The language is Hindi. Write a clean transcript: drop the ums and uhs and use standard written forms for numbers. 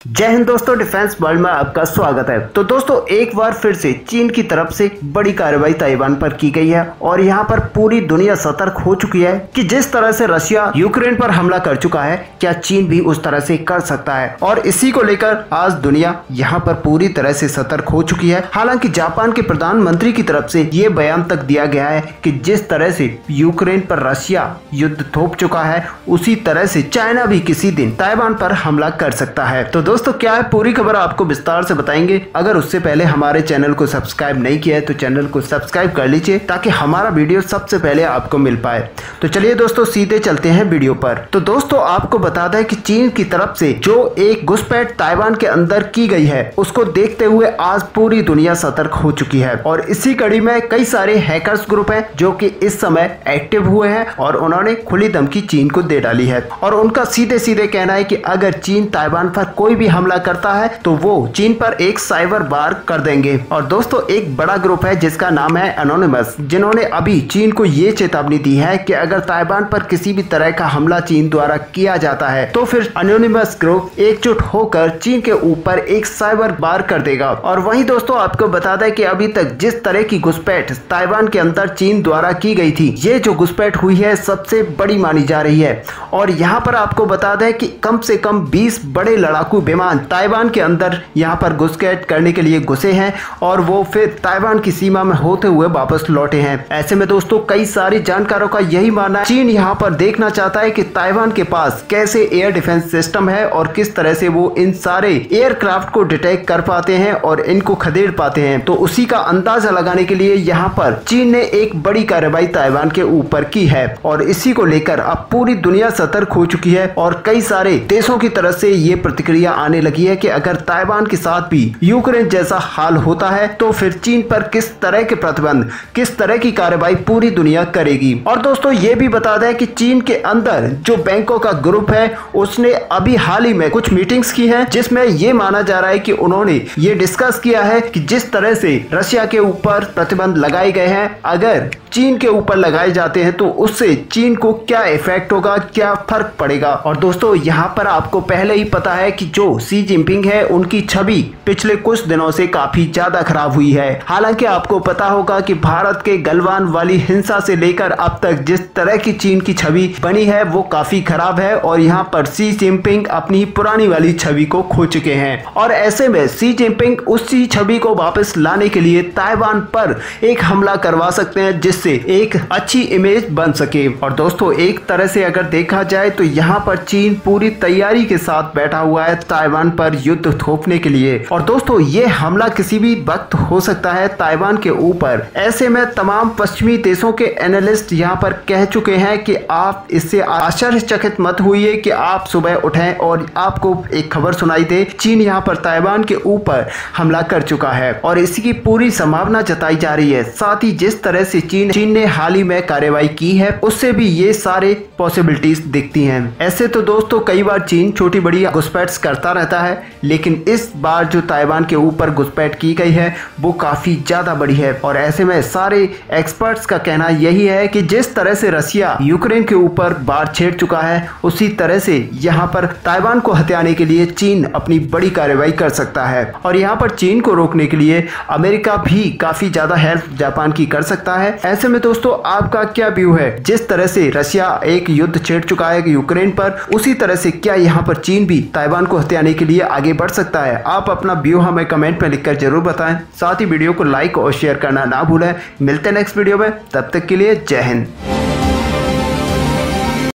जय हिंद दोस्तों, डिफेंस वर्ल्ड में आपका स्वागत है। तो दोस्तों एक बार फिर से चीन की तरफ से बड़ी कार्रवाई ताइवान पर की गई है और यहाँ पर पूरी दुनिया सतर्क हो चुकी है कि जिस तरह से रशिया यूक्रेन पर हमला कर चुका है, क्या चीन भी उस तरह से कर सकता है। और इसी को लेकर आज दुनिया यहाँ पर पूरी तरह से सतर्क हो चुकी है। हालांकि जापान के प्रधानमंत्री की तरफ से ये बयान तक दिया गया है कि जिस तरह से यूक्रेन पर रशिया युद्ध थोप चुका है, उसी तरह से चाइना भी किसी दिन ताइवान पर हमला कर सकता है। तो दोस्तों क्या है पूरी खबर आपको विस्तार से बताएंगे। अगर उससे पहले हमारे चैनल को सब्सक्राइब नहीं किया है तो चैनल को सब्सक्राइब कर लीजिए ताकि हमारा वीडियो सबसे पहले आपको मिल पाए। तो चलिए दोस्तों सीधे चलते हैं वीडियो पर। तो दोस्तों आपको बता दें कि चीन की तरफ से जो एक घुसपैठ ताइवान के अंदर की गई है, उसको देखते हुए आज पूरी दुनिया सतर्क हो चुकी है। और इसी कड़ी में कई सारे हैकर्स ग्रुप हैं जो कि इस समय एक्टिव हुए हैं और उन्होंने खुली धमकी चीन को दे डाली है। और उनका सीधे सीधे कहना है कि अगर चीन ताइवान पर कोई भी हमला करता है तो वो चीन पर एक साइबर वार कर देंगे। और दोस्तों एक बड़ा ग्रुप है जिसका नाम है एनोनिमस, जिन्होंने अभी चीन को ये चेतावनी दी है कि अगर ताइवान पर किसी भी तरह का हमला चीन द्वारा किया जाता है तो फिर एनोनिमस ग्रुप एकजुट होकर चीन के ऊपर एक साइबर वार कर देगा। और वहीं दोस्तों आपको बता दें कि अभी तक जिस तरह की घुसपैठ ताइवान के अंदर चीन द्वारा की गई थी, ये जो घुसपैठ हुई है सबसे बड़ी मानी जा रही है। और यहाँ पर आपको बता दें कि कम से कम 20 बड़े लड़ाकू विमान ताइवान के अंदर यहाँ पर घुसपैठ करने के लिए घुसे हैं और वो फिर ताइवान की सीमा में होते हुए वापस लौटे हैं। ऐसे में दोस्तों कई सारे जानकारों का यही मानना है, चीन यहाँ पर देखना चाहता है कि ताइवान के पास कैसे एयर डिफेंस सिस्टम है और किस तरह से वो इन सारे एयरक्राफ्ट को डिटेक्ट कर पाते हैं और इनको खदेड़ पाते हैं। तो उसी का अंदाजा लगाने के लिए यहाँ पर चीन ने एक बड़ी कार्रवाई ताइवान के ऊपर की है और इसी को लेकर अब पूरी दुनिया सतर्क हो चुकी है। और कई सारे देशों की तरफ से ये प्रतिक्रिया आने लगी है कि अगर ताइवान के साथ भी यूक्रेन जैसा हाल होता है तो फिर चीन पर किस तरह के प्रतिबंध, किस तरह की कार्रवाई पूरी दुनिया करेगी। और दोस्तों ये भी बता दें कि चीन के अंदर जो बैंकों का ग्रुप है उसने अभी हाल ही में कुछ मीटिंग्स की है, जिसमें ये माना जा रहा है कि उन्होंने ये डिस्कस किया है कि जिस तरह से रशिया के ऊपर प्रतिबंध लगाए गए हैं, अगर चीन के ऊपर लगाए जाते हैं तो उससे चीन को क्या इफेक्ट होगा, क्या फर्क पड़ेगा। और दोस्तों यहाँ पर आपको पहले ही पता है कि जो शी जिनपिंग है उनकी छवि पिछले कुछ दिनों से काफी ज्यादा खराब हुई है। हालांकि आपको पता होगा कि भारत के गलवान वाली हिंसा से लेकर अब तक जिस तरह की चीन की छवि बनी है वो काफी खराब है और यहाँ पर शी जिनपिंग अपनी पुरानी वाली छवि को खो चुके हैं। और ऐसे में शी जिनपिंग उसी छवि को वापस लाने के लिए ताइवान पर एक हमला करवा सकते हैं जिससे एक अच्छी इमेज बन सके। और दोस्तों एक तरह से अगर देखा जाए तो यहाँ पर चीन पूरी तैयारी के साथ बैठा हुआ है ताइवान पर युद्ध थोपने के लिए। और दोस्तों ये हमला किसी भी वक्त हो सकता है ताइवान के ऊपर। ऐसे में तमाम पश्चिमी देशों के एनालिस्ट यहाँ पर कह चुके हैं कि आप इससे आश्चर्यचकित मत होइए कि आप सुबह उठें और आपको एक खबर सुनाई दे चीन यहाँ पर ताइवान के ऊपर हमला कर चुका है। और इसकी पूरी संभावना जताई जा रही है। साथ ही जिस तरह से चीन ने हाल ही में कार्रवाई की है उससे भी ये सारे पॉसिबिलिटीज दिखती हैं। ऐसे तो दोस्तों कई बार चीन छोटी बड़ी घुसपैठ करता रहता है, लेकिन इस बार जो ताइवान के ऊपर घुसपैठ की गई है वो काफी ज्यादा बड़ी है। और ऐसे में सारे एक्सपर्ट्स का कहना यही है कि जिस तरह से रशिया यूक्रेन के ऊपर बाढ़ छेड़ चुका है, उसी तरह से यहाँ पर ताइवान को हथियाने के लिए चीन अपनी बड़ी कार्रवाई कर सकता है। और यहाँ पर चीन को रोकने के लिए अमेरिका भी काफी ज्यादा हेल्प जापान की कर सकता है। ऐसे में दोस्तों आपका क्या व्यू है, जिस तरह से रशिया एक युद्ध छेड़ चुका है यूक्रेन पर, उसी तरह से क्या यहाँ पर चीन भी ताइवान को हथियाने के लिए आगे बढ़ सकता है? आप अपना व्यू हमें कमेंट में लिखकर जरूर बताएं। साथ ही वीडियो को लाइक और शेयर करना ना भूलें। मिलते हैं नेक्स्ट वीडियो में, तब तक के लिए जय हिंद।